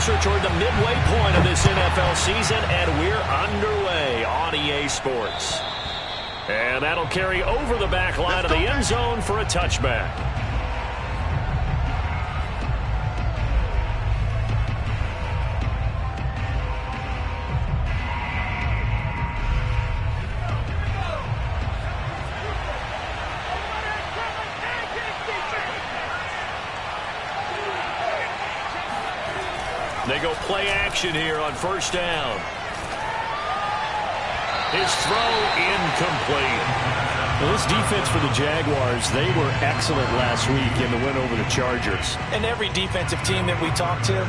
closer toward the midway point of this NFL season, and we're underway on EA Sports. And that'll carry over the back line of the end zone for a touchback. They go play action here on first down. His throw incomplete. Well, this defense for the Jaguars, they were excellent last week in the win over the Chargers. And every defensive team that we talk to,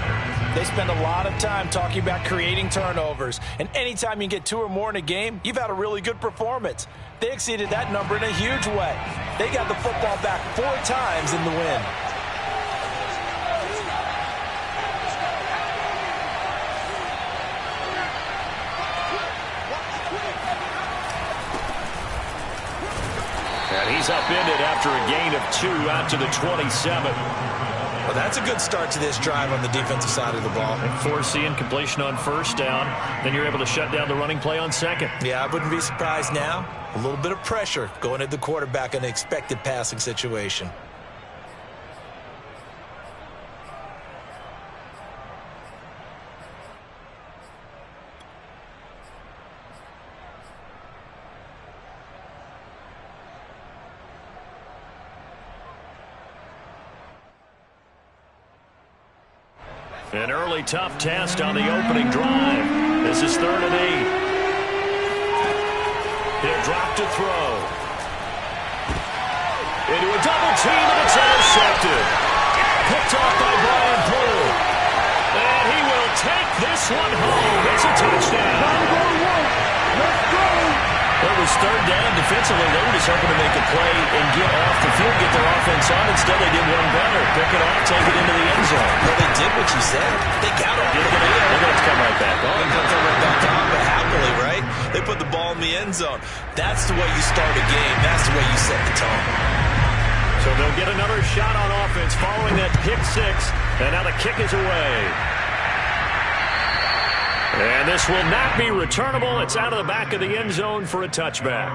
they spend a lot of time talking about creating turnovers. And anytime you get 2 or more in a game, you've had a really good performance. They exceeded that number in a huge way. They got the football back 4 times in the win. And he's upended after a gain of 2 out to the 27. Well, that's a good start to this drive on the defensive side of the ball. And force the incompletion on first down. Then you're able to shut down the running play on second. Yeah, I wouldn't be surprised now. A little bit of pressure going at the quarterback in an expected passing situation. An early tough test on the opening drive. This is 3rd and 8. He'll drop to throw. Into a double team, and it's intercepted. Picked off by Brian Poole. And he will take this one home. It's a touchdown. Let's go. It was 3rd down defensively. They were just hoping to make a play and get off the field, get their offense on. Instead, they did one better. Pick it off, take it into the end zone. Well, they did what you said. They got it. They're going to come right back on. They're going to come right back on, but happily, right? They put the ball in the end zone. That's the way you start a game. That's the way you set the tone. So they'll get another shot on offense following that pick 6. And now the kick is away. And this will not be returnable. It's out of the back of the end zone for a touchback.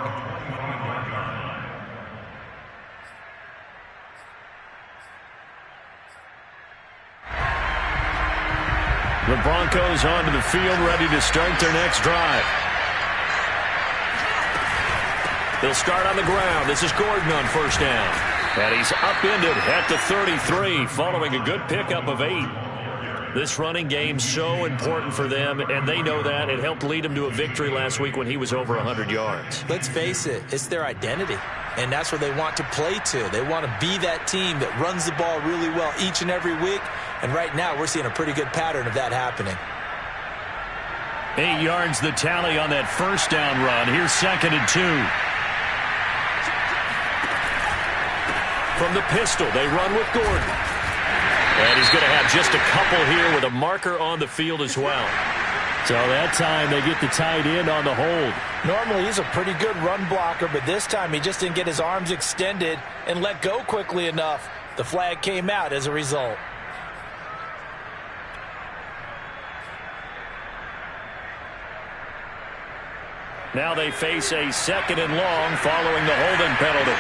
The Broncos onto the field, ready to start their next drive. They'll start on the ground. This is Gordon on first down. And he's upended at the 33, following a good pickup of 8. This running game so important for them, and they know that. It helped lead them to a victory last week when he was over 100 yards. Let's face it, it's their identity, and that's what they want to play to. They want to be that team that runs the ball really well each and every week, and right now we're seeing a pretty good pattern of that happening. 8 yards the tally on that first down run. Here's 2nd and 2. From the pistol, they run with Gordon. And he's going to have just a couple here with a marker on the field as well. So that time they get the tight end on the hold. Normally he's a pretty good run blocker, but this time he just didn't get his arms extended and let go quickly enough. The flag came out as a result. Now they face a 2nd and long following the holding penalty.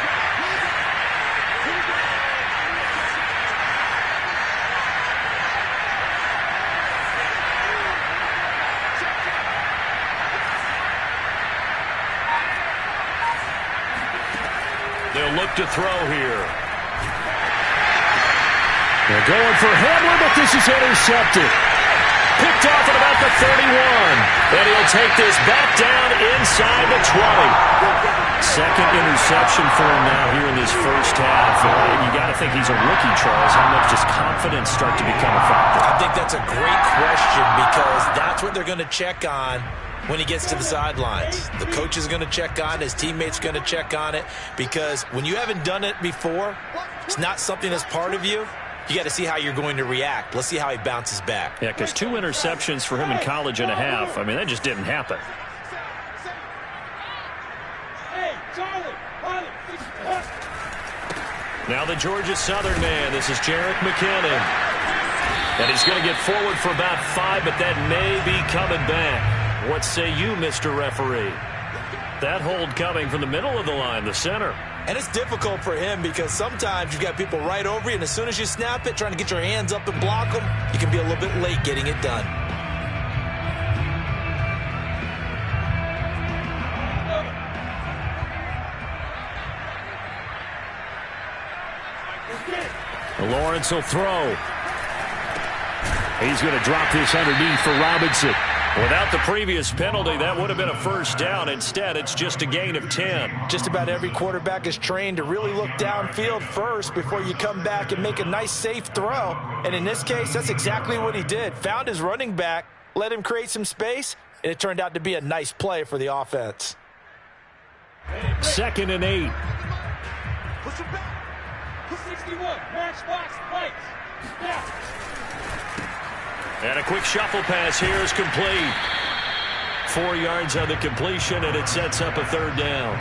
They'll look to throw here. They're going for Hamler, but this is intercepted. Picked off at about the 31. And he'll take this back down inside the 20. 2nd interception for him now here in this first half. You got to think he's a rookie, Charles. How much does confidence start to become a factor? I think that's a great question because that's what they're going to check on when he gets to the sidelines. The coach is going to check on it. His teammates are going to check on it because when you haven't done it before, it's not something that's part of you. You got to see how you're going to react. Let's see how he bounces back. Yeah, because 2 interceptions for him in college and a half. I mean, that just didn't happen. Now the Georgia Southern man. This is Jerick McKinnon. And he's going to get forward for about 5, but that may be coming back. What say you, Mr. Referee? That hold coming from the middle of the line, the center. And it's difficult for him because sometimes you've got people right over you, and as soon as you snap it, trying to get your hands up and block them, you can be a little bit late getting it done. Lawrence will throw. He's going to drop this underneath for Robinson. Without the previous penalty, that would have been a first down. Instead, it's just a gain of 10. Just about every quarterback is trained to really look downfield first before you come back and make a nice, safe throw. And in this case, that's exactly what he did. Found his running back, let him create some space, and it turned out to be a nice play for the offense. 2nd and 8. Push him back. 61. Matchbox fights. Snap. And a quick shuffle pass here is complete. 4 yards on the completion, and it sets up a 3rd down.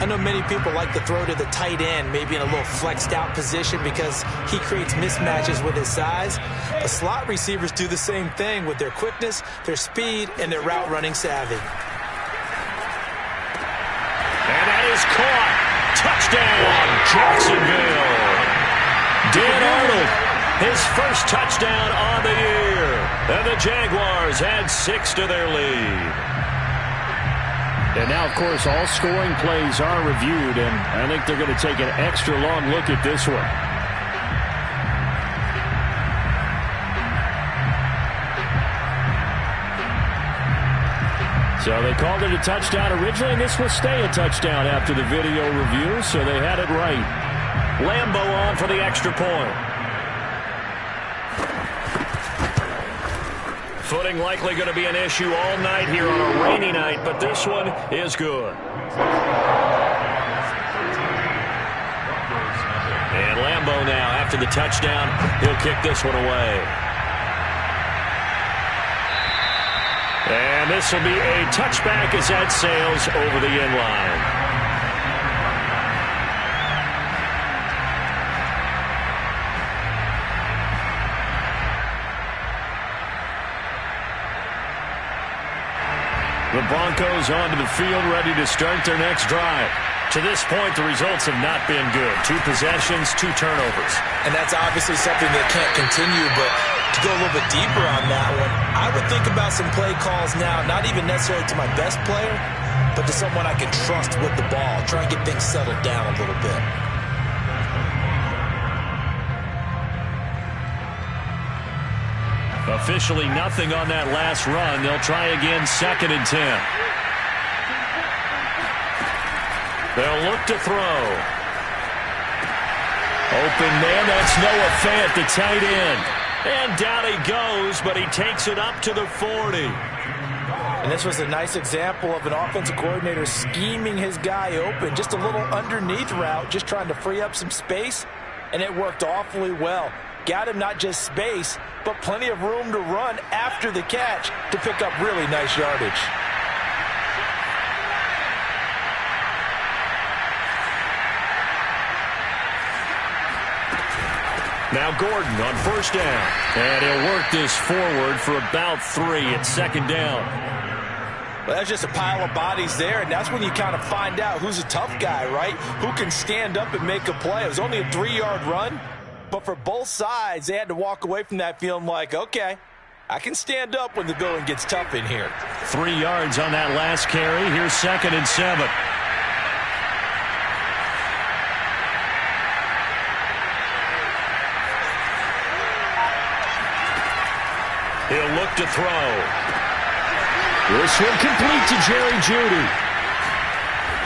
I know many people like to throw to the tight end, maybe in a little flexed out position because he creates mismatches with his size. The slot receivers do the same thing with their quickness, their speed, and their route running savvy. And that is caught. Touchdown, Jacksonville. Dan Arnold, his first touchdown on the year. And the Jaguars add 6 to their lead. And now, of course, all scoring plays are reviewed, and I think they're going to take an extra long look at this one. So they called it a touchdown originally, and this will stay a touchdown after the video review, so they had it right. Lambo on for the extra point. Footing likely going to be an issue all night here on a rainy night, but this one is good. And Lambo now, after the touchdown, he'll kick this one away. And this will be a touchback as that sails over the end line. The Broncos onto the field, ready to start their next drive. To this point, the results have not been good. 2 possessions, 2 turnovers. And that's obviously something that can't continue, but to go a little bit deeper on that one, I would think about some play calls now, not even necessarily to my best player, but to someone I can trust with the ball. Try and get things settled down a little bit. Officially nothing on that last run. They'll try again, 2nd and 10. They'll look to throw. Open man, that's Noah Fant, the tight end. And down he goes, but he takes it up to the 40. And this was a nice example of an offensive coordinator scheming his guy open. Just a little underneath route, just trying to free up some space, and it worked awfully well. Got him not just space, but plenty of room to run after the catch to pick up really nice yardage. Now Gordon on 1st down. And he'll work this forward for about 3 at 2nd down. Well, that's just a pile of bodies there, and that's when you kind of find out who's a tough guy, right? Who can stand up and make a play. It was only a 3-yard run. But for both sides, they had to walk away from that feeling like, okay, I can stand up when the going gets tough in here. 3 yards on that last carry. Here's 2nd and 7. He'll look to throw. This one complete to Jerry Jeudy.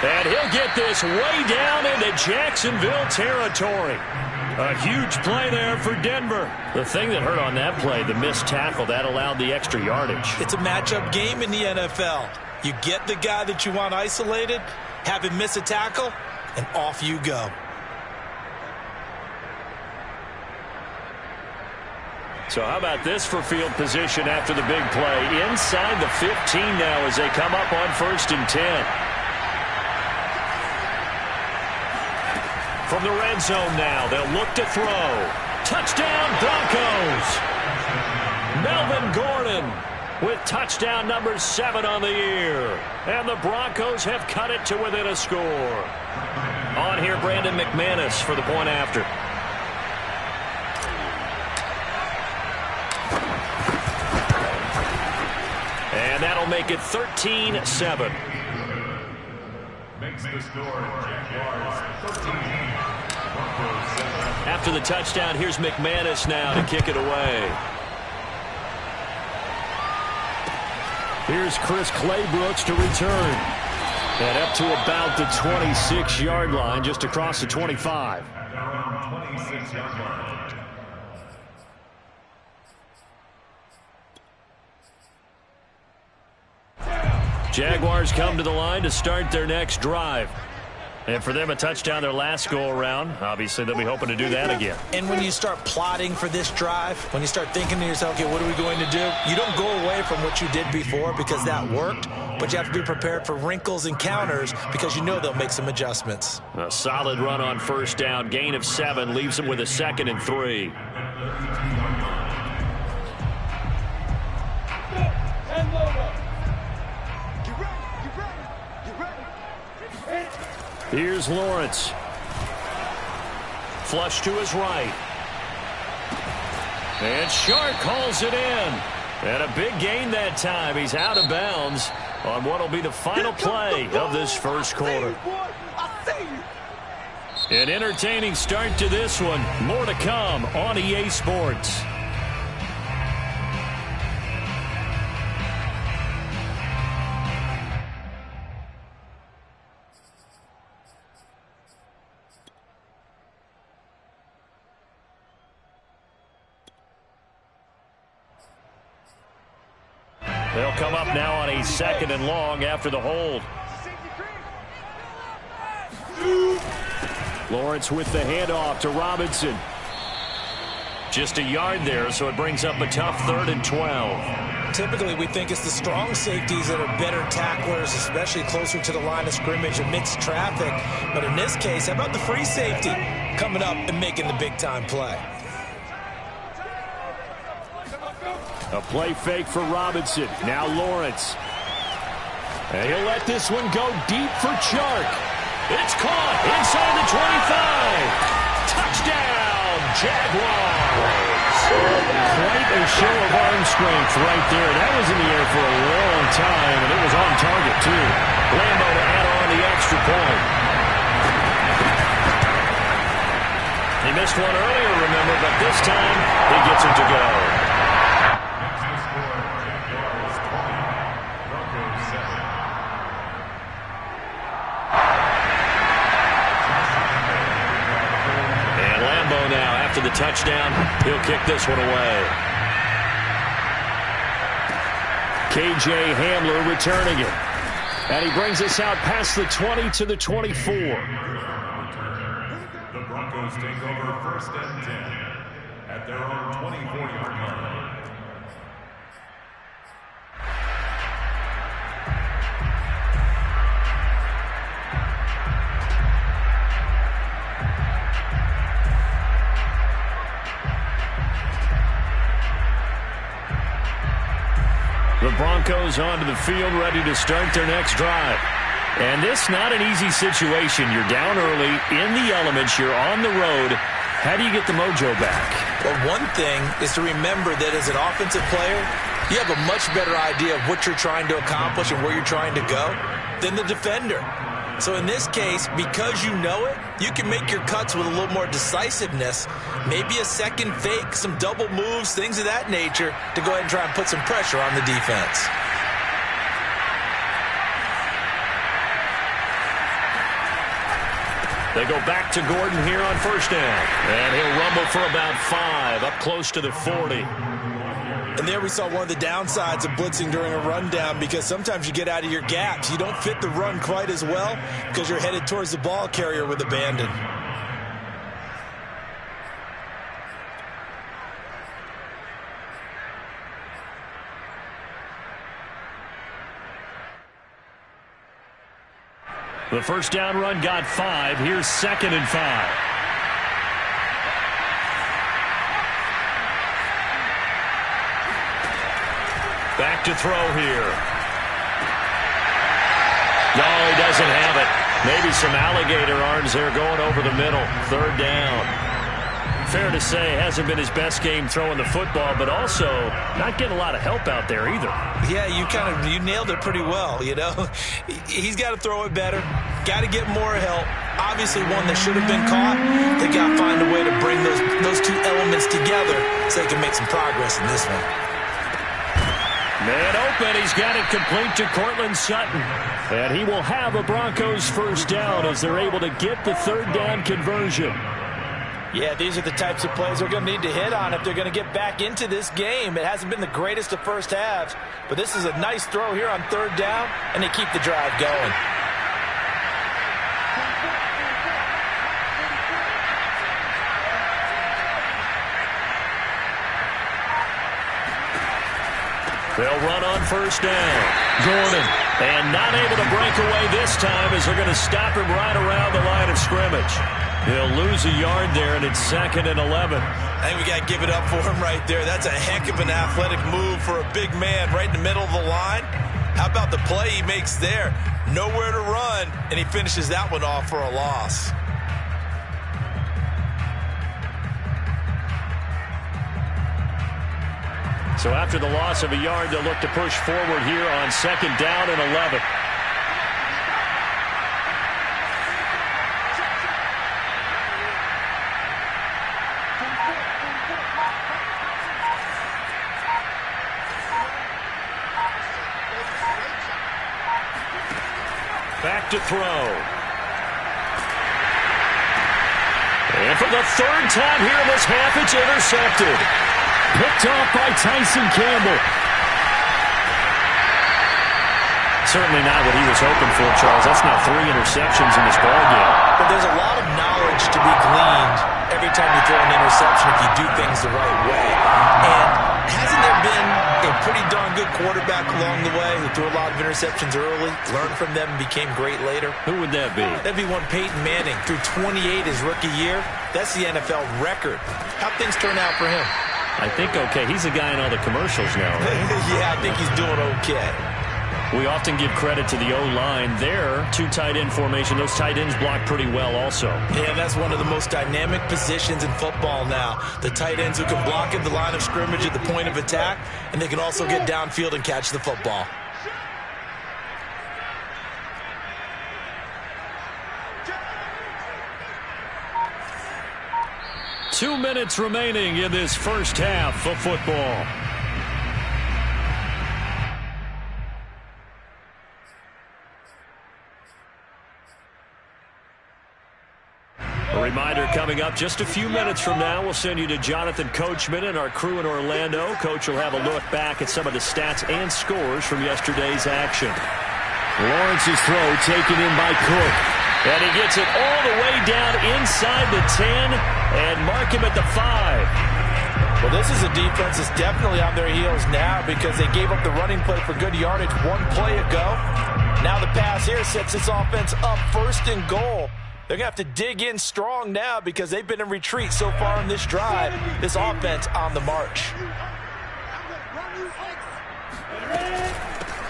And he'll get this way down into Jacksonville territory. A huge play there for Denver. The thing that hurt on that play, the missed tackle, that allowed the extra yardage. It's a matchup game in the NFL. You get the guy that you want isolated, have him miss a tackle, and off you go. So how about this for field position after the big play? Inside the 15 now as they come up on 1st and 10. From the red zone now, they'll look to throw. Touchdown, Broncos! Gordon with touchdown number 7 on the year. And the Broncos have cut it to within a score. On here, Brandon McManus for the point after. And that'll make it 13-7. Makes the score Jaguars 13. After the touchdown, here's McManus now to kick it away. Here's Chris Claybrooks to return. And up to about the 26-yard line, just across the 25. At their own 26-yard line. Jaguars come to the line to start their next drive. And for them, a touchdown their last go-around. Obviously, they'll be hoping to do that again. And when you start plotting for this drive, when you start thinking to yourself, okay, what are we going to do? You don't go away from what you did before because that worked, but you have to be prepared for wrinkles and counters because you know they'll make some adjustments. A solid run on first down. Gain of 7 leaves them with a 2nd and 3. Here's Lawrence. Flush to his right. And Shark calls it in. And a big gain that time. He's out of bounds on what will be the final play of this first quarter. An entertaining start to this one. More to come on EA Sports. They'll come up now on a 2nd and long after the hold. Lawrence with the handoff to Robinson. Just a yard there, so it brings up a tough 3rd and 12. Typically, we think it's the strong safeties that are better tacklers, especially closer to the line of scrimmage amidst traffic. But in this case, how about the free safety coming up and making the big-time play? A play fake for Robinson. Now Lawrence. And he'll let this one go deep for Chark. It's caught inside the 25. Touchdown, Jaguars. Quite a show of arm strength right there. That was in the air for a long time, and it was on target, too. Lambo to add on the extra point. He missed one earlier, remember, but this time he gets it to go. The touchdown, he'll kick this one away. KJ Hamler returning it. And he brings us out past the 20 to the 24. The Broncos take over 1st and 10 at their own 24-yard line. The Broncos onto the field, ready to start their next drive. And this not an easy situation. You're down early, in the elements, you're on the road. How do you get the mojo back? Well, one thing is to remember that as an offensive player, you have a much better idea of what you're trying to accomplish and where you're trying to go than the defender. So in this case, because you know it, you can make your cuts with a little more decisiveness, maybe a second fake, some double moves, things of that nature, to go ahead and try and put some pressure on the defense. They go back to Gordon here on first down. And he'll rumble for about 5, up close to the 40. And there we saw one of the downsides of blitzing during a rundown, because sometimes you get out of your gaps. You don't fit the run quite as well because you're headed towards the ball carrier with abandon. The first down run got 5. Here's 2nd and 5. Back to throw here. No, he doesn't have it. Maybe some alligator arms there going over the middle. Third down. Fair to say, hasn't been his best game throwing the football, but also not getting a lot of help out there either. Yeah, you nailed it pretty well, you know. He's got to throw it better. Got to get more help. Obviously one that should have been caught. They got to find a way to bring those two elements together so they can make some progress in this one. Man open, he's got it complete to Courtland Sutton. And he will have a Broncos first down as they're able to get the third down conversion. Yeah, these are the types of plays they're going to need to hit on if they're going to get back into this game. It hasn't been the greatest of first halves, but this is a nice throw here on third down, and they keep the drive going. They'll run on first down. Gordon. And not able to break away this time as they're going to stop him right around the line of scrimmage. He'll lose a yard there, and it's 2nd and 11. I think we got to give it up for him right there. That's a heck of an athletic move for a big man right in the middle of the line. How about the play he makes there? Nowhere to run, and he finishes that one off for a loss. So after the loss of a yard, they'll look to push forward here on 2nd down and 11. Back to throw. And for the third time here in this half, it's intercepted. Picked off by Tyson Campbell. Certainly not what he was hoping for, Charles. That's now 3 interceptions in this ballgame. But there's a lot of knowledge to be gleaned every time you throw an interception if you do things the right way. And hasn't there been a pretty darn good quarterback along the way who threw a lot of interceptions early, learned from them, and became great later? Who would that be? That'd be one Peyton Manning. Threw 28 his rookie year. That's the NFL record. How'd things turn out for him? I think okay. He's a guy in all the commercials now, right? Yeah, I think he's doing okay. We often give credit to the O-line there. 2 tight end formation. Those tight ends block pretty well also. Yeah, that's one of the most dynamic positions in football now. The tight ends who can block at the line of scrimmage at the point of attack, and they can also get downfield and catch the football. Two minutes remaining in this first half of football. A reminder coming up just a few minutes from now, we'll send you to Jonathan Coachman and our crew in Orlando. Coach will have a look back at some of the stats and scores from yesterday's action. Lawrence's throw taken in by Cook. And he gets it all the way down inside the 10 and mark him at the 5. Well, this is a defense that's definitely on their heels now because they gave up the running play for good yardage one play ago. Now the pass here sets this offense up 1st and goal. They're going to have to dig in strong now because they've been in retreat so far in this drive. This offense on the march.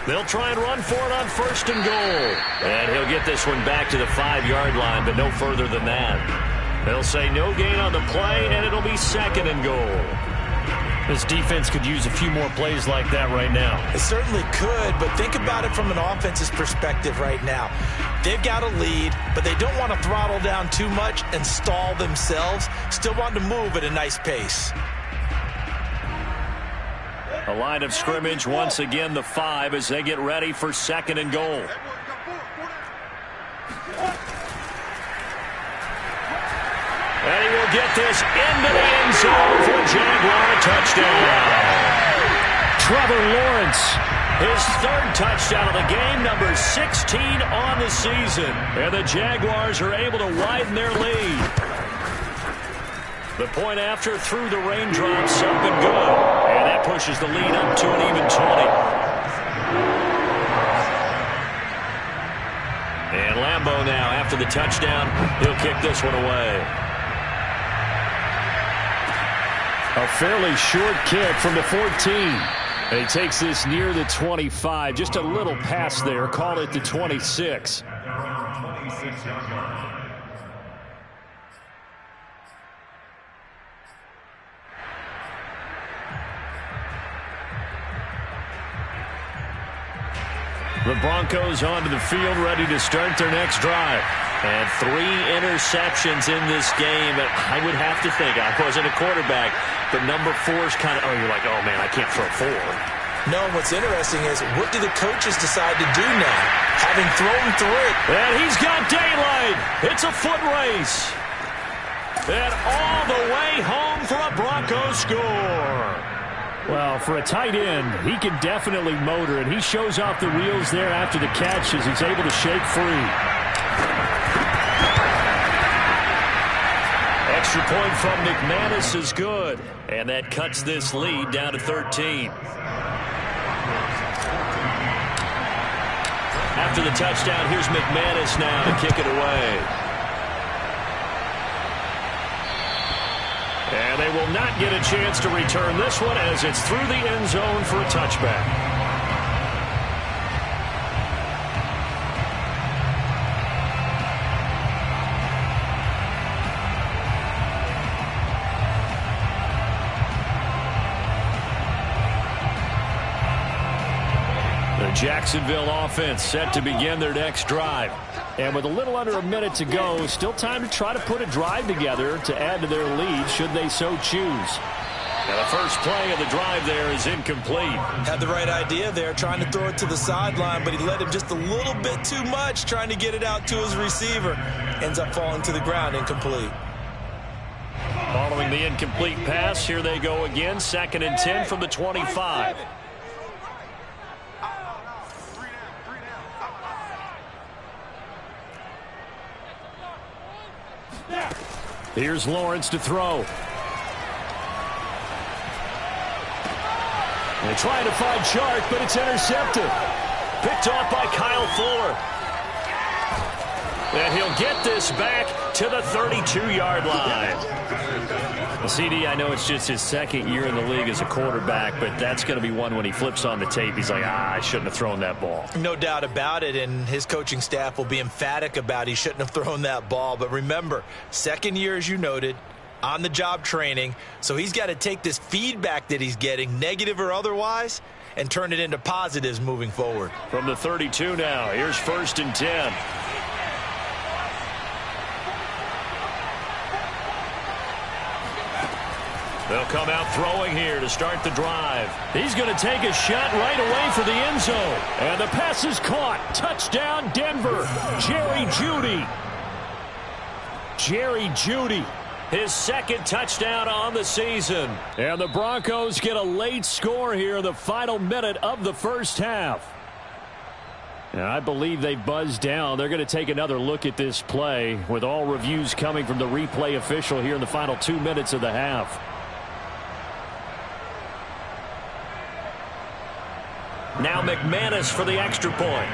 They'll try and run for it on 1st and goal. And he'll get this one back to the 5-yard line, but no further than that. They'll say no gain on the play, and it'll be 2nd and goal. This defense could use a few more plays like that right now. It certainly could, but think about it from an offense's perspective right now. They've got a lead, but they don't want to throttle down too much and stall themselves. Still want to move at a nice pace. A line of scrimmage, once again the 5 as they get ready for 2nd and goal. And he will get this into the end zone for a Jaguar touchdown. Trevor Lawrence, his 3rd touchdown of the game, number 16 on the season. And the Jaguars are able to widen their lead. The point after through the raindrops up and good. And that pushes the lead up to an even 20. And Lambeau now, after the touchdown, he'll kick this one away. A fairly short kick from the 14. And he takes this near the 25. Just a little pass there. Call it the 26. At their own 26-yard line. The Broncos onto the field, ready to start their next drive. And 3 interceptions in this game. I would have to think, I wasn't a quarterback, but number 4 is kind of, you're like, oh, man, I can't throw 4. No, what's interesting is what do the coaches decide to do now? Having thrown 3. And he's got daylight. It's a foot race. And all the way home for a Broncos score. Well, for a tight end, he can definitely motor, and he shows off the wheels there after the catch as he's able to shake free. Extra point from McManus is good, and that cuts this lead down to 13. After the touchdown, here's McManus now to kick it away. And they will not get a chance to return this one as it's through the end zone for a touchback. The Jacksonville offense set to begin their next drive. And with a little under a minute to go, still time to try to put a drive together to add to their lead should they so choose. Now the first play of the drive there is incomplete. Had the right idea there, trying to throw it to the sideline, but he led him just a little bit too much, trying to get it out to his receiver. Ends up falling to the ground, incomplete. Following the incomplete pass, here they go again, 2nd and 10 from the 25. Here's Lawrence to throw. They're trying to find Chark, but it's intercepted. Picked off by Kyle Fuller. And he'll get this back to the 32-yard line. Well, CD, I know it's just his 2nd year in the league as a quarterback, but that's going to be one when he flips on the tape. He's like, I shouldn't have thrown that ball. No doubt about it, and his coaching staff will be emphatic about he shouldn't have thrown that ball. But remember, 2nd year, as you noted, on-the-job training, so he's got to take this feedback that he's getting, negative or otherwise, and turn it into positives moving forward. From the 32 now, here's 1st and 10. They'll come out throwing here to start the drive. He's going to take a shot right away for the end zone. And the pass is caught. Touchdown, Denver. Jerry Jeudy. Jerry Jeudy. His 2nd touchdown on the season. And the Broncos get a late score here in the final minute of the first half. And I believe they buzzed down. They're going to take another look at this play with all reviews coming from the replay official here in the final 2 minutes of the half. Now McManus for the extra point.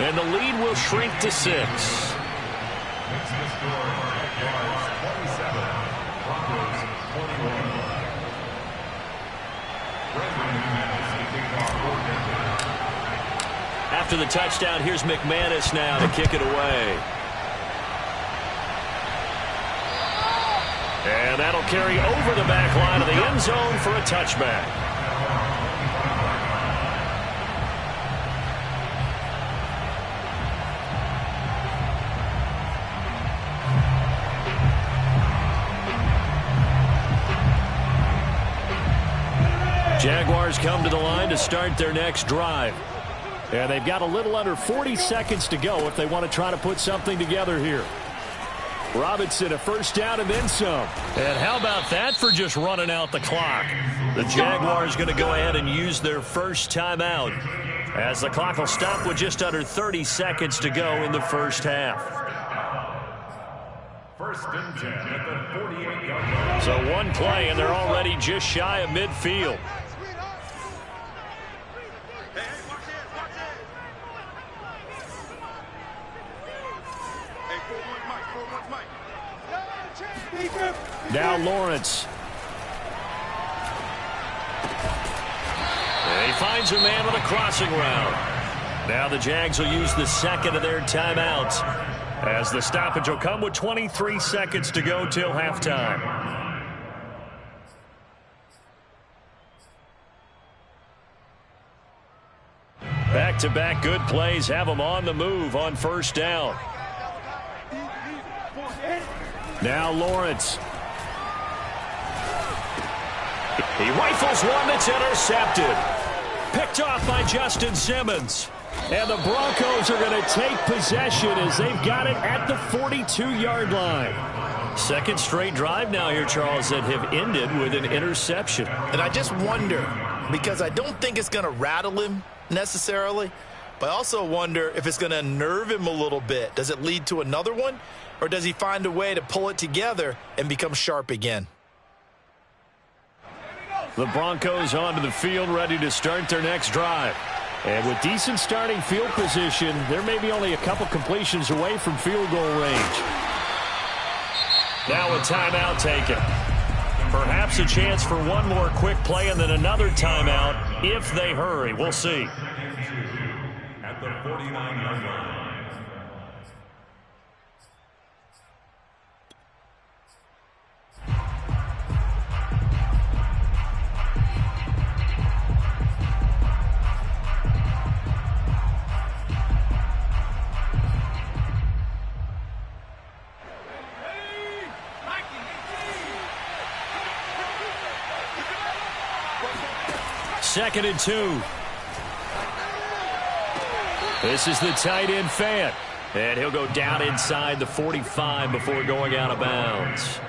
And the lead will shrink to 6. Makes the score Jaguars 27, Broncos 21. After the touchdown, here's McManus now to kick it away. And that'll carry over the back line of the end zone for a touchback. Jaguars come to the line to start their next drive. And they've got a little under 40 seconds to go if they want to try to put something together here. Robinson, a 1st down and then some. And how about that for just running out the clock? The Jaguars going to go ahead and use their first timeout as the clock will stop with just under 30 seconds to go in the first half. 1st and 10 at the 48-yard line. So one play and they're already just shy of midfield. Now Lawrence. And he finds a man with a crossing route. Now the Jags will use the second of their timeouts, as the stoppage will come with 23 seconds to go till halftime. Back-to-back good plays have them on the move on first down. Now Lawrence. He rifles one that's intercepted. Picked off by Justin Simmons. And the Broncos are going to take possession as they've got it at the 42-yard line. Second straight drive now here, Charles, that have ended with an interception. And I just wonder, because I don't think it's going to rattle him necessarily, but I also wonder if it's going to unnerve him a little bit. Does it lead to another one, or does he find a way to pull it together and become sharp again? The Broncos onto the field, ready to start their next drive. And with decent starting field position, they're maybe only a couple completions away from field goal range. Now a timeout taken. Perhaps a chance for one more quick play and then another timeout if they hurry. We'll see. At the 49-yard line. Second and 2. This is the tight end Fant. And he'll go down inside the 45 before going out of bounds.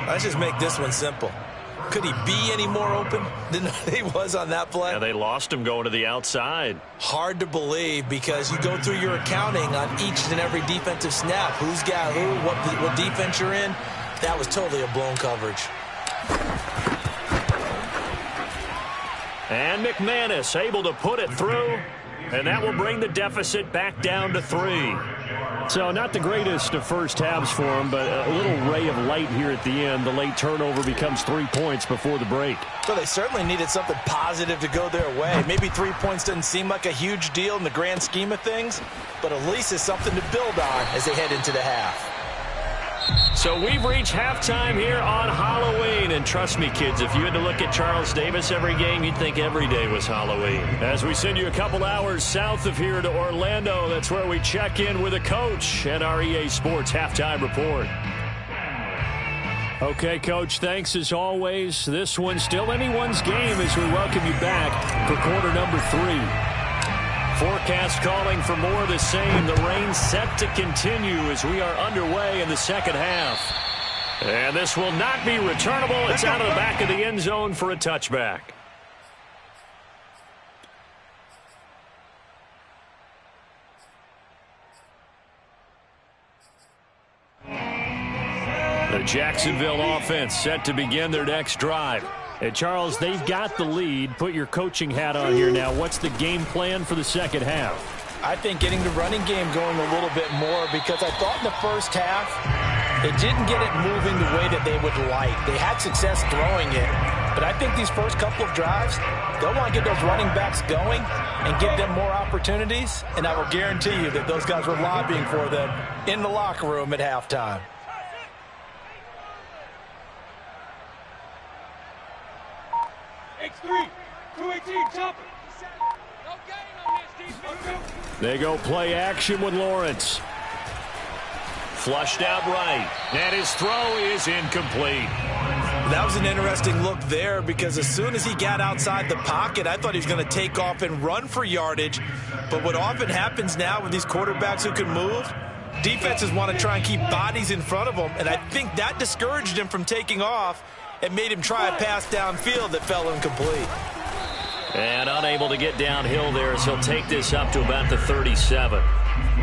Let's just make this one simple. Could he be any more open than he was on that play? Yeah, they lost him going to the outside. Hard to believe, because you go through your accounting on each and every defensive snap. Who's got who, what defense you're in. That was totally a blown coverage. And McManus able to put it through, and that will bring the deficit back down to 3. So not the greatest of first halves for him, but a little ray of light here at the end. The late turnover becomes 3 points before the break. So they certainly needed something positive to go their way. Maybe 3 points doesn't seem like a huge deal in the grand scheme of things, but at least it's something to build on as they head into the half. So we've reached halftime here on Halloween. And trust me, kids, if you had to look at Charles Davis every game, you'd think every day was Halloween. As we send you a couple hours south of here to Orlando, that's where we check in with a coach and our EA Sports Halftime Report. Okay, Coach, thanks as always. This one's still anyone's game as we welcome you back for quarter number 3. Forecast calling for more of the same. The rain set to continue as we are underway in the second half. And this will not be returnable. It's out of the back of the end zone for a touchback. The Jacksonville offense set to begin their next drive. And Charles, they've got the lead. Put your coaching hat on here now. What's the game plan for the second half? I think getting the running game going a little bit more, because I thought in the first half they didn't get it moving the way that they would like. They had success throwing it, but I think these first couple of drives, they'll want to get those running backs going and give them more opportunities, and I will guarantee you that those guys were lobbying for them in the locker room at halftime. X3, 218, chop it. No gain on this defense. They go play action with Lawrence. Flushed out right. And his throw is incomplete. That was an interesting look there, because as soon as he got outside the pocket, I thought he was going to take off and run for yardage. But what often happens now with these quarterbacks who can move, defenses want to try and keep bodies in front of them, and I think that discouraged him from taking off and made him try a pass downfield that fell incomplete. And unable to get downhill there, as he'll take this up to about the 37.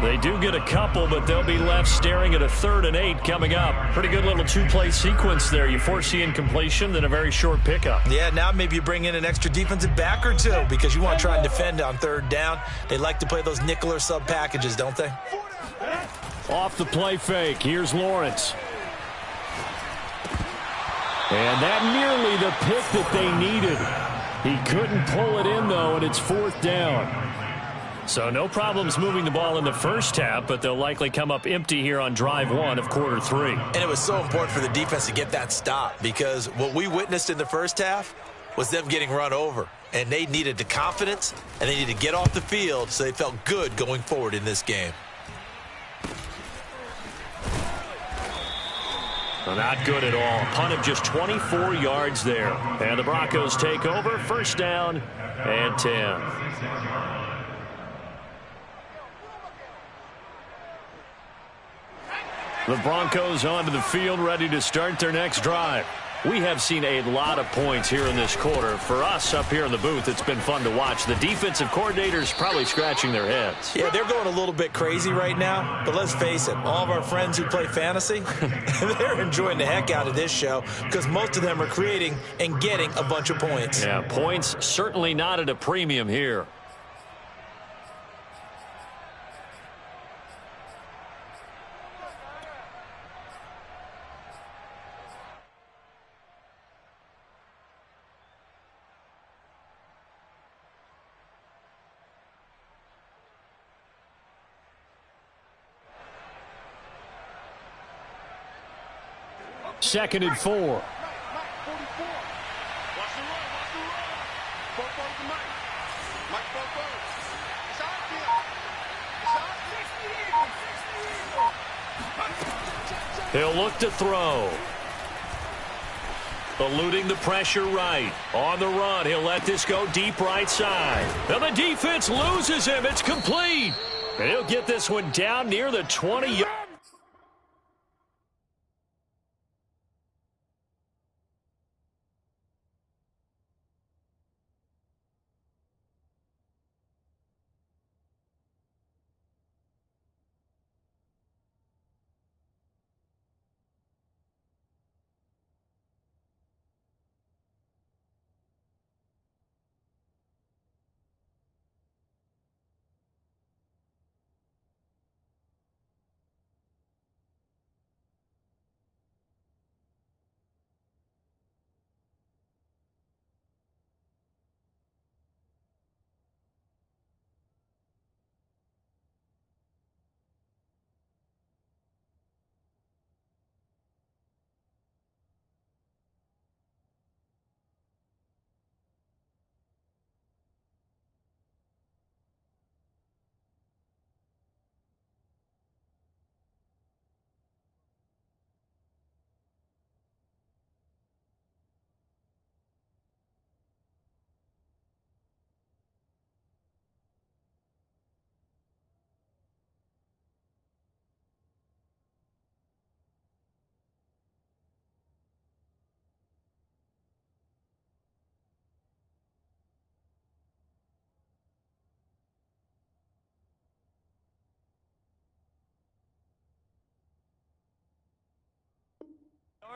They do get a couple, but they'll be left staring at a 3rd and 8 coming up. Pretty good little 2-play sequence there. You force the incompletion, then a very short pickup. Yeah, now maybe you bring in an extra defensive back or two, because you want to try and defend on 3rd down. They like to play those nickel or sub packages, don't they? Off the play fake. Here's Lawrence. And that nearly the pick that they needed. He couldn't pull it in, though, and it's 4th down. So no problems moving the ball in the first half, but they'll likely come up empty here on drive 1 of quarter 3. And it was so important for the defense to get that stop, because what we witnessed in the first half was them getting run over. And they needed the confidence, and they needed to get off the field so they felt good going forward in this game. Well, not good at all. Punt of just 24 yards there. And the Broncos take over. 1st down and 10. The Broncos onto the field, ready to start their next drive. We have seen a lot of points here in this quarter. For us up here in the booth, it's been fun to watch. The defensive coordinators probably scratching their heads. Yeah, they're going a little bit crazy right now. But let's face it, all of our friends who play fantasy, they're enjoying the heck out of this show because most of them are creating and getting a bunch of points. Yeah, points certainly not at a premium here. Second and 4. Watch the run. Watch the run. Both to Mike. Mike, both. It's out there. He'll look to throw. Eluding the pressure right. On the run, he'll let this go deep right side. Now the defense loses him. It's complete. And he'll get this one down near the 20-yard.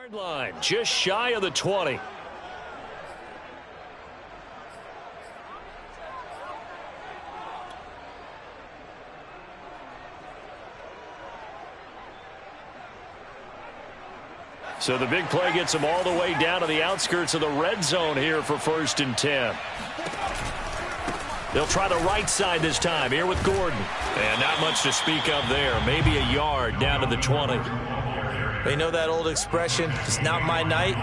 Yard line, just shy of the 20. So the big play gets them all the way down to the outskirts of the red zone here for 1st and 10. They'll try the right side this time here with Gordon. And not much to speak of there. Maybe a yard down to the 20. You know that old expression, it's not my night?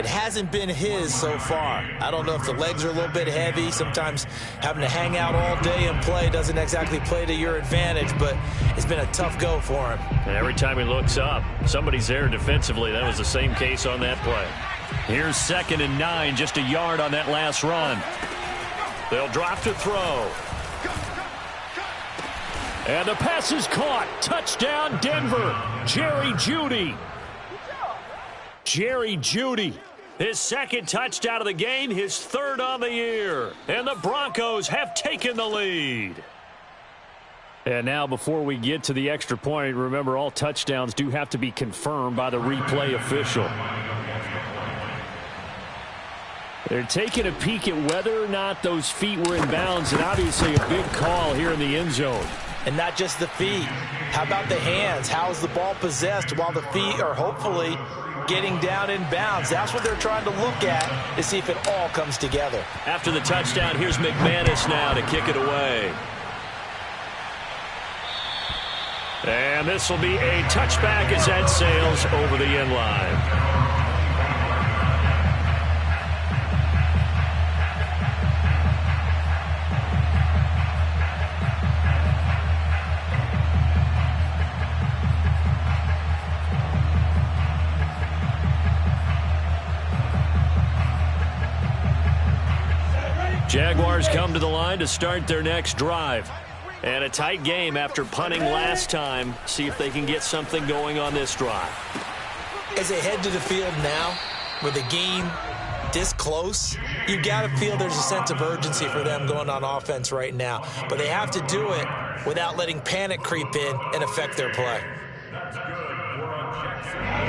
It hasn't been his so far. I don't know if the legs are a little bit heavy. Sometimes having to hang out all day and play doesn't exactly play to your advantage, but it's been a tough go for him. And every time he looks up, somebody's there defensively. That was the same case on that play. Here's 2nd and 9, just a yard on that last run. They'll drop to throw. And the pass is caught. Touchdown, Denver. Jerry Jeudy. Jerry Jeudy. His 2nd touchdown of the game, his 3rd on the year. And the Broncos have taken the lead. And now before we get to the extra point, remember all touchdowns do have to be confirmed by the replay official. They're taking a peek at whether or not those feet were in bounds, and obviously a big call here in the end zone. And not just the feet. How about the hands? How is the ball possessed while the feet are hopefully getting down in bounds? That's what they're trying to look at to see if it all comes together. After the touchdown, here's McManus now to kick it away. And this will be a touchback as that sails over the end line. Jaguars come to the line to start their next drive. And a tight game after punting last time. See if they can get something going on this drive. As they head to the field now, with the game this close, you've got to feel there's a sense of urgency for them going on offense right now. But they have to do it without letting panic creep in and affect their play.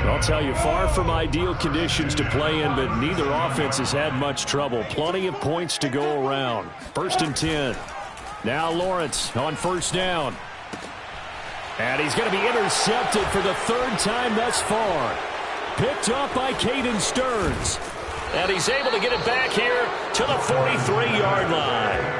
I'll tell you, far from ideal conditions to play in, but neither offense has had much trouble. Plenty of points to go around. 1st and 10. Now Lawrence on 1st down. And he's going to be intercepted for the 3rd time thus far. Picked up by Caden Stearns. And he's able to get it back here to the 43-yard line.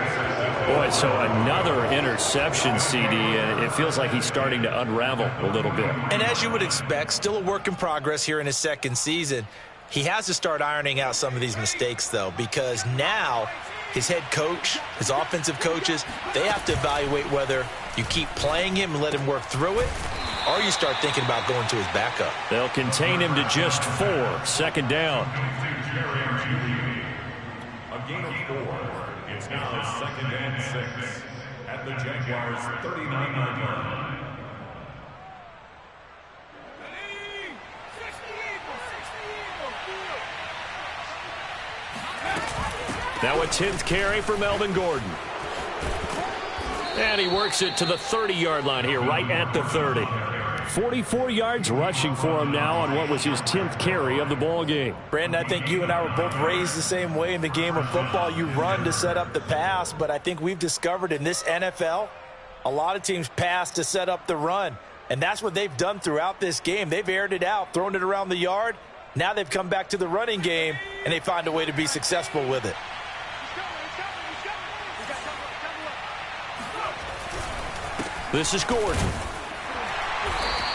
Boy, so another interception, CD, and it feels like he's starting to unravel a little bit. And as you would expect, still a work in progress here in his 2nd season. He has to start ironing out some of these mistakes, though, because now his head coach, his offensive coaches, they have to evaluate whether you keep playing him and let him work through it, or you start thinking about going to his backup. They'll contain him to just 4. 2nd down. A gain of 4. It's now 2nd and 6 at the Jaguars' 39-yard line. Now a 10th carry for Melvin Gordon. And he works it to the 30-yard line here, right at the 30. 44 yards rushing for him now on what was his 10th carry of the ball game. Brandon, I think you and I were both raised the same way in the game of football. You run to set up the pass, but I think we've discovered in this NFL, a lot of teams pass to set up the run. And that's what they've done throughout this game. They've aired it out, thrown it around the yard. Now they've come back to the running game, and they find a way to be successful with it. This is Gordon.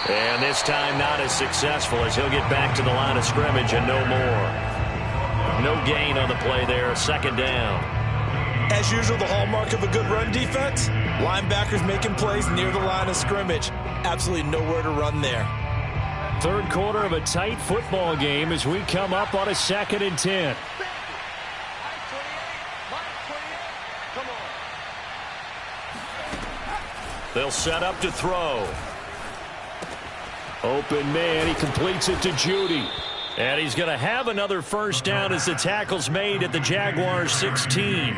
And this time not as successful as he'll get back to the line of scrimmage and no more. No gain on the play there. 2nd down. As usual, the hallmark of a good run defense, linebackers making plays near the line of scrimmage. Absolutely nowhere to run there. 3rd quarter of a tight football game as we come up on a 2nd and 10. They'll set up to throw. Open man, he completes it to Judy. And he's going to have another 1st down as the tackle's made at the Jaguars' 16.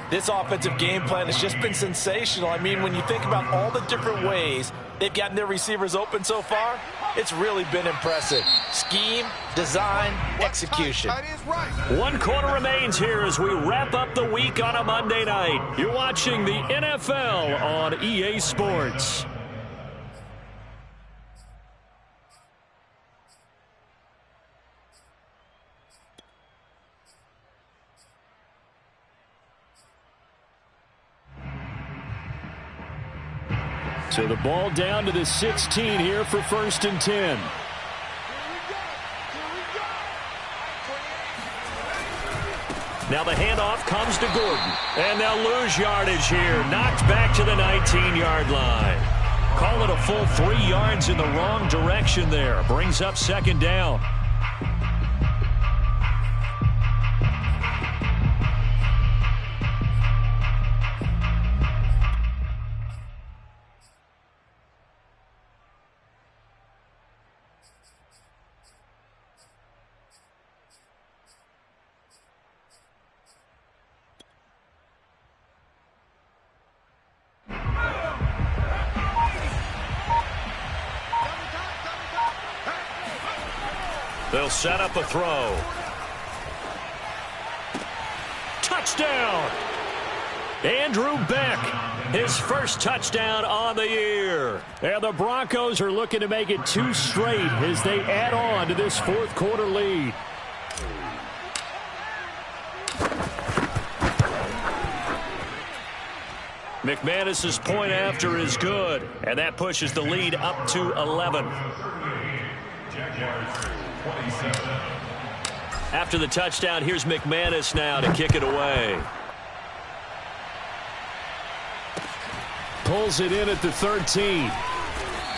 This offensive game plan has just been sensational. I mean, when you think about all the different ways they've gotten their receivers open so far, it's really been impressive. Scheme, design, execution. 1 quarter remains here as we wrap up the week on a Monday night. You're watching the NFL on EA Sports. So the ball down to the 16 here for 1st and 10. Now the handoff comes to Gordon. And they'll lose yardage here. Knocked back to the 19-yard line. Call it a full 3 yards in the wrong direction there. Brings up 2nd down. They'll set up a throw. Touchdown! Andrew Beck, his first touchdown on the year. And the Broncos are looking to make it 2 straight as they add on to this fourth quarter lead. McManus's point after is good, and that pushes the lead up to 11. After the touchdown, here's McManus now to kick it away. Pulls it in at the 13.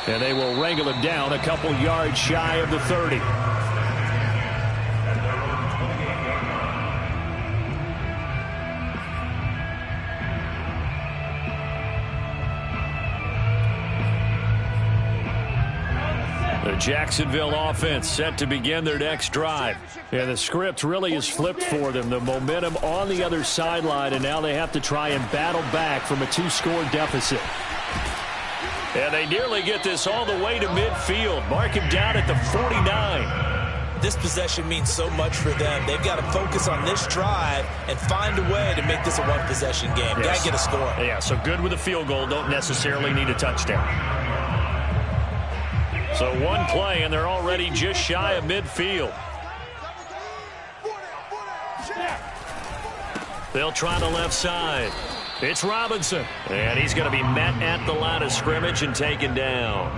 And they will wrangle him down a couple yards shy of the 30. The Jacksonville offense set to begin their next drive. And the script really is flipped for them. The momentum on the other sideline, and now they have to try and battle back from a 2-score deficit. And they nearly get this all the way to midfield. Mark him down at the 49. This possession means so much for them. They've got to focus on this drive and find a way to make this a one-possession game. Yes. Got to get a score. Yeah, so good with a field goal. Don't necessarily need a touchdown. So one play, and they're already just shy of midfield. They'll try the left side. It's Robinson. And he's going to be met at the line of scrimmage and taken down.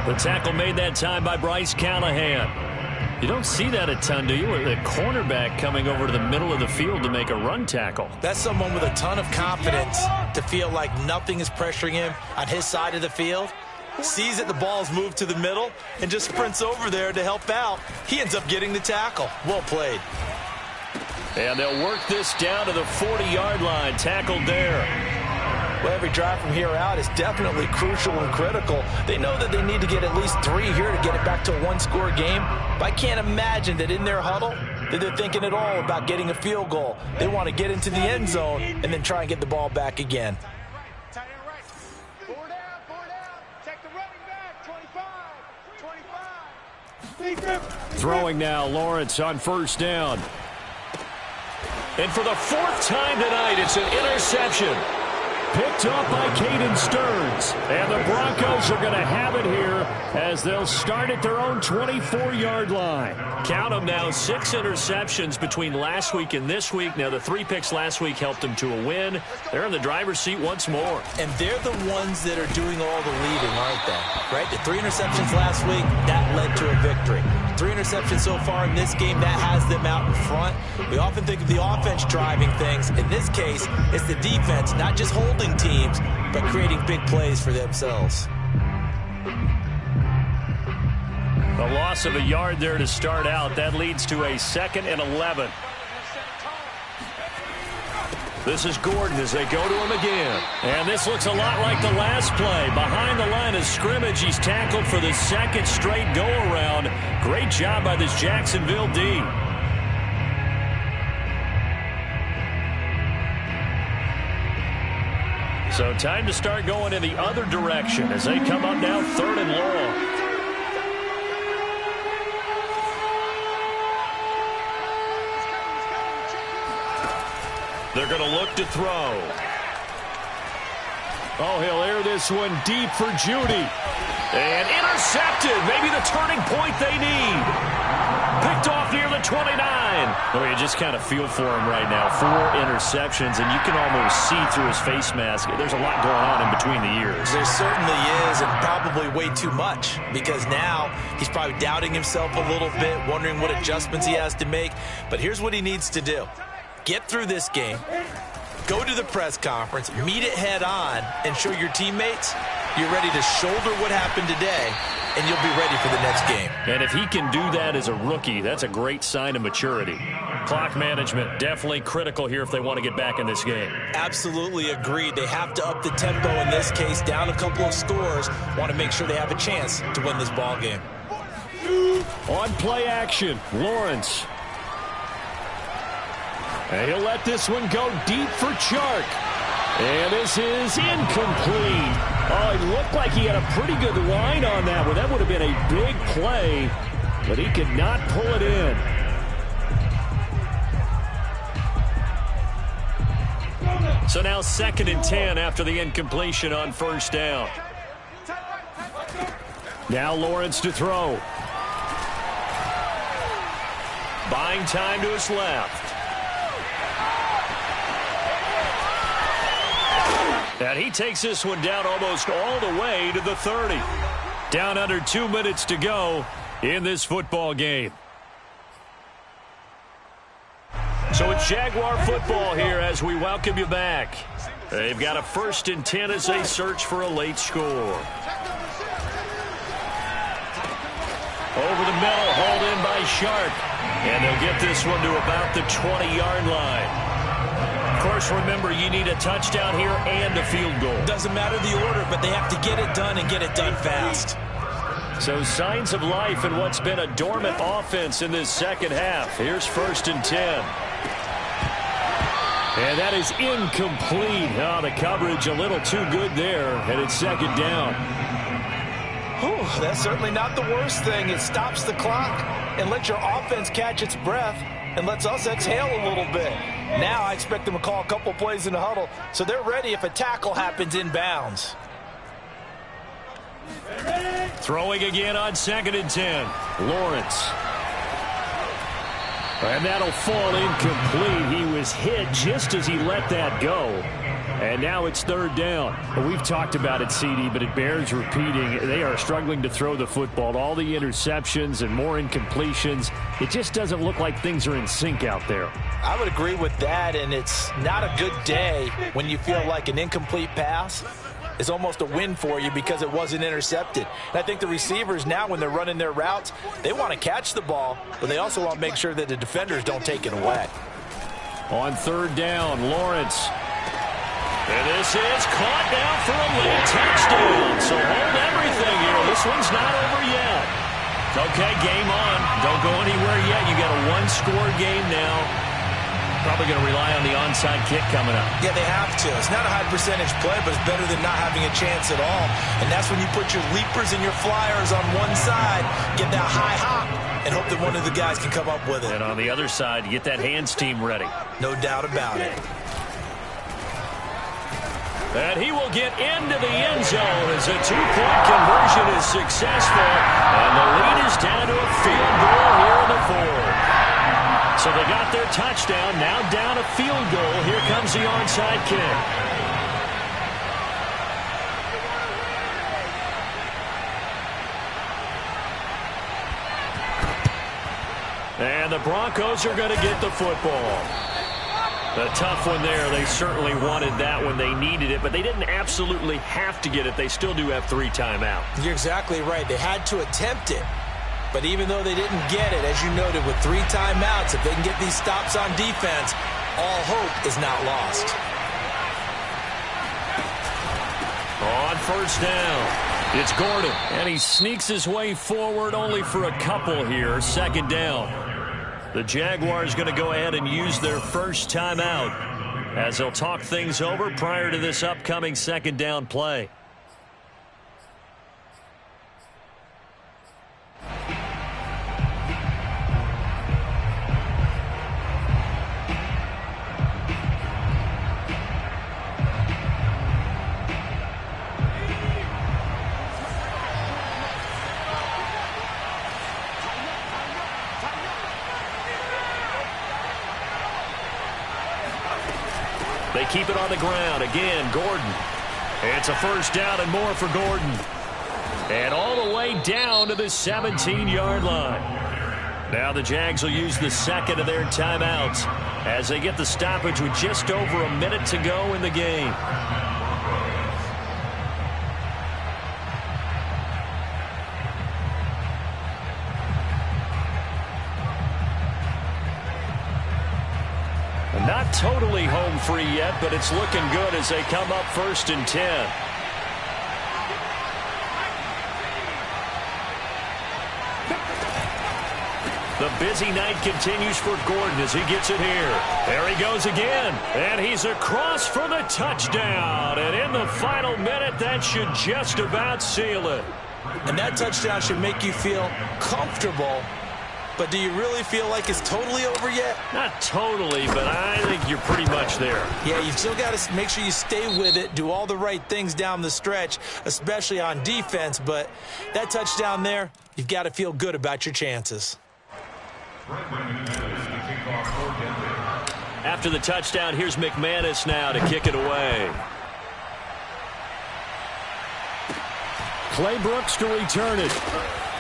The tackle made that time by Bryce Callahan. You don't see that a ton, do you? The cornerback coming over to the middle of the field to make a run tackle. That's someone with a ton of confidence to feel like nothing is pressuring him on his side of the field. Sees that the ball's moved to the middle and just sprints over there to help out. He ends up getting the tackle. Well played. And they'll work this down to the 40-yard line. Tackled there. Well, every drive from here out is definitely crucial and critical. They know that they need to get at least 3 here to get it back to a one-score game. But I can't imagine that in their huddle that they're thinking at all about getting a field goal. They want to get into the end zone and then try and get the ball back again. Throwing now, Lawrence on first down. And for the 4th time tonight, it's an interception. Picked up by Caden Stearns. And the Broncos are going to have it here as they'll start at their own 24-yard line. Count them now, 6 interceptions between last week and this week. Now, the 3 picks last week helped them to a win. They're in the driver's seat once more. And they're the ones that are doing all the leading, aren't they? Right? The 3 interceptions last week, that led to a victory. 3 interceptions so far in this game, that has them out in front. We often think of the offense driving things. In this case, it's the defense, not just holding teams, but creating big plays for themselves. A loss of a yard there to start out. That leads to a 2nd and 11. This is Gordon as they go to him again. And this looks a lot like the last play. Behind the line of scrimmage, he's tackled for the 2nd straight go-around. Great job by this Jacksonville D. So time to start going in the other direction as they come up now 3rd and long. They're going to look to throw. Oh, he'll air this one deep for Judy. And intercepted. Maybe the turning point they need. Picked off near the 29. Oh, you just kind of feel for him right now. 4 interceptions, and you can almost see through his face mask. There's a lot going on in between the ears. There certainly is, and probably way too much, because now he's probably doubting himself a little bit, wondering what adjustments he has to make. But here's what he needs to do. Get through this game, go to the press conference, meet it head on, and show your teammates you're ready to shoulder what happened today, and you'll be ready for the next game. And if he can do that as a rookie, that's a great sign of maturity. Clock management, definitely critical here if they want to get back in this game. Absolutely agreed. They have to up the tempo in this case, down a couple of scores, want to make sure they have a chance to win this ball game. On play action, Lawrence. And he'll let this one go deep for Chark. And this is incomplete. Oh, it looked like he had a pretty good line on that one. That would have been a big play, but he could not pull it in. So now 2nd and 10 after the incompletion on first down. Now Lawrence to throw. Buying time to his left. And he takes this one down almost all the way to the 30. Down under 2 minutes to go in this football game. So it's Jaguar football here as we welcome you back. They've got a 1st and 10 as they search for a late score. Over the middle, hauled in by Sharp. And they'll get this one to about the 20-yard line. Of course, remember, you need a touchdown here and a field goal. Doesn't matter the order, but they have to get it done and get it done fast. So signs of life in what's been a dormant offense in this second half. Here's 1st and 10. And that is incomplete. Oh, the coverage a little too good there, and it's 2nd down. Whew, that's certainly not the worst thing. It stops the clock and lets your offense catch its breath and lets us exhale a little bit. Now I expect them to call a couple plays in the huddle, so they're ready if a tackle happens inbounds. Throwing again on 2nd and 10. Lawrence. And that'll fall incomplete. He was hit just as he let that go. And now it's 3rd down. Well, we've talked about it, CD, but it bears repeating. They are struggling to throw the football. All the interceptions and more incompletions. It just doesn't look like things are in sync out there. I would agree with that, and it's not a good day when you feel like an incomplete pass is almost a win for you because it wasn't intercepted. And I think the receivers now, when they're running their routes, they want to catch the ball, but they also want to make sure that the defenders don't take it away. On 3rd down, Lawrence. And this is caught now for a late touchdown. So hold everything here. This one's not over yet. Okay, game on. Don't go anywhere yet. You got a 1-score game now. Probably going to rely on the onside kick coming up. Yeah, they have to. It's not a high percentage play, but it's better than not having a chance at all. And that's when you put your leapers and your flyers on one side, get that high hop, and hope that one of the guys can come up with it. And on the other side, get that hands team ready. No doubt about it. And he will get into the end zone as a 2-point conversion is successful. And the lead is down to a field goal here in the 4th. So they got their touchdown, now down a field goal. Here comes the onside kick. And the Broncos are going to get the football. A tough one there. They certainly wanted that when they needed it, but they didn't absolutely have to get it. They still do have 3 timeouts. You're exactly right. They had to attempt it. But even though they didn't get it, as you noted, with 3 timeouts, if they can get these stops on defense, all hope is not lost. On 1st down, it's Gordon. And he sneaks his way forward only for a couple here. 2nd down. The Jaguars going to go ahead and use their first timeout as they'll talk things over prior to this upcoming 2nd down play. They keep it on the ground. Again, Gordon. It's a 1st down and more for Gordon. And all the way down to the 17-yard line. Now the Jags will use the 2nd of their timeouts as they get the stoppage with just over a minute to go in the game. Not totally home free yet, but it's looking good as they come up 1st and 10. The busy night continues for Gordon as he gets it here. There he goes again, and he's across for the touchdown. And in the final minute, that should just about seal it. And that touchdown should make you feel comfortable. but do you really feel like it's totally over yet? Not totally, but I think you're pretty much there. Yeah, you've still got to make sure you stay with it, do all the right things down the stretch, especially on defense, but that touchdown there, you've got to feel good about your chances. After the touchdown, here's McManus now to kick it away. Clay Brooks to return it.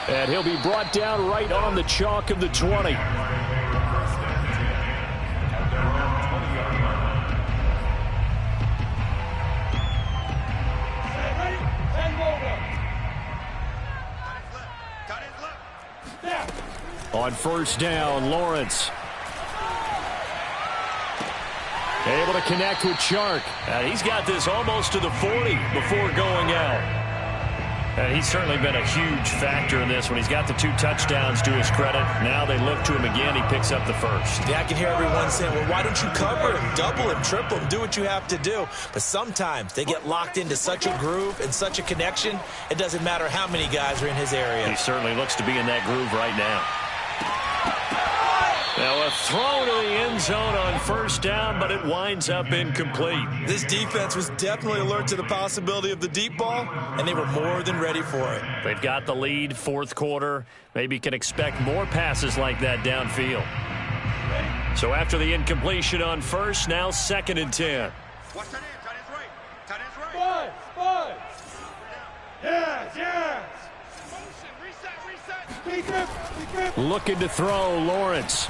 And he'll be brought down right on the chalk of the 20. On first down, Lawrence. Able to connect with Chark. And he's got this almost to the 40 before going out. And he's certainly been a huge factor in this when he's got the 2 touchdowns to his credit. Now they look to him again. He picks up the first. Yeah, I can hear everyone saying, well, why don't you cover him, double him, triple him, do what you have to do. But sometimes they get locked into such a groove and such a connection, it doesn't matter how many guys are in his area. He certainly looks to be in that groove right now. Now a throw to the end zone on first down, but it winds up incomplete. This defense was definitely alert to the possibility of the deep ball, and they were more than ready for it. They've got the lead, fourth quarter. Maybe can expect more passes like that downfield. So after the incompletion on first, now 2nd and 10. Watch that in. Tight end's right. Tight end's right. Five. Yes. Motion. Reset. Looking to throw, Lawrence.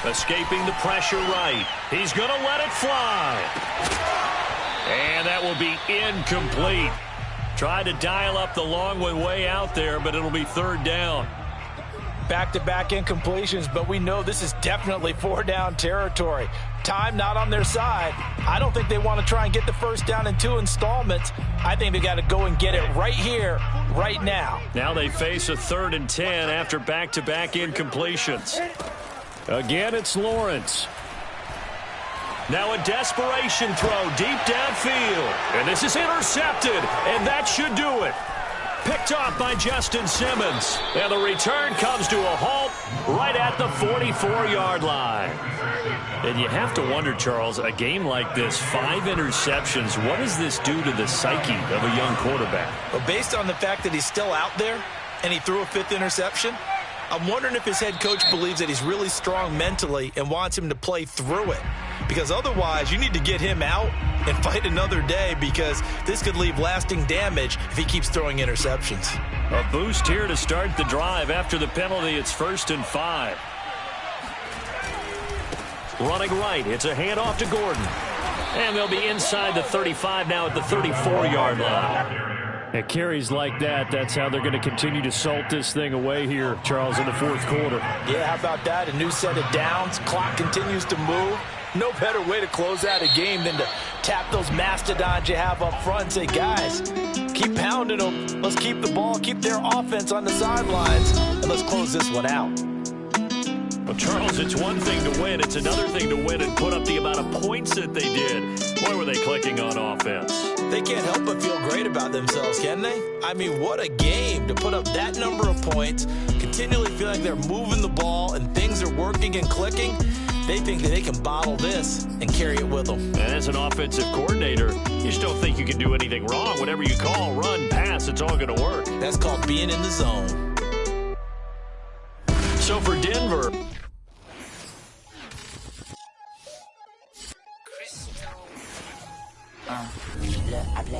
Escaping the pressure right. He's going to let it fly. And that will be incomplete. Tried to dial up the long one way out there, but it'll be 3rd down. Back-to-back incompletions, but we know this is definitely 4-down territory. Time not on their side. I don't think they want to try and get the first down in 2 installments. I think they got to go and get it right here, right now. Now they face a 3rd and 10 after back-to-back incompletions. Again, it's Lawrence. Now a desperation throw deep downfield. And this is intercepted, and that should do it. Picked off by Justin Simmons. And the return comes to a halt right at the 44-yard line. And you have to wonder, Charles, a game like this, 5 interceptions, what does this do to the psyche of a young quarterback? But based on the fact that he's still out there and he threw a 5th interception, I'm wondering if his head coach believes that he's really strong mentally and wants him to play through it. Because otherwise, you need to get him out and fight another day, because this could leave lasting damage if he keeps throwing interceptions. A boost here to start the drive. After the penalty, it's 1st and 5. Running right, it's a handoff to Gordon. And they'll be inside the 35 now at the 34-yard line. At carries like that, that's how they're going to continue to salt this thing away here, Charles, in the 4th quarter. Yeah, how about that? A new set of downs. Clock continues to move. No better way to close out a game than to tap those mastodons you have up front and say, guys, keep pounding them. Let's keep the ball, keep their offense on the sidelines, and let's close this one out. Well, Charles, it's one thing to win. It's another thing to win and put up the amount of points that they did. Boy, were they clicking on offense. They can't help but feel great about themselves, can they? I mean, what a game to put up that number of points, continually feel like they're moving the ball and things are working and clicking. They think that they can bottle this and carry it with them. And as an offensive coordinator, you just don't think you can do anything wrong. Whatever you call, run, pass, it's all going to work. That's called being in the zone. So for Denver,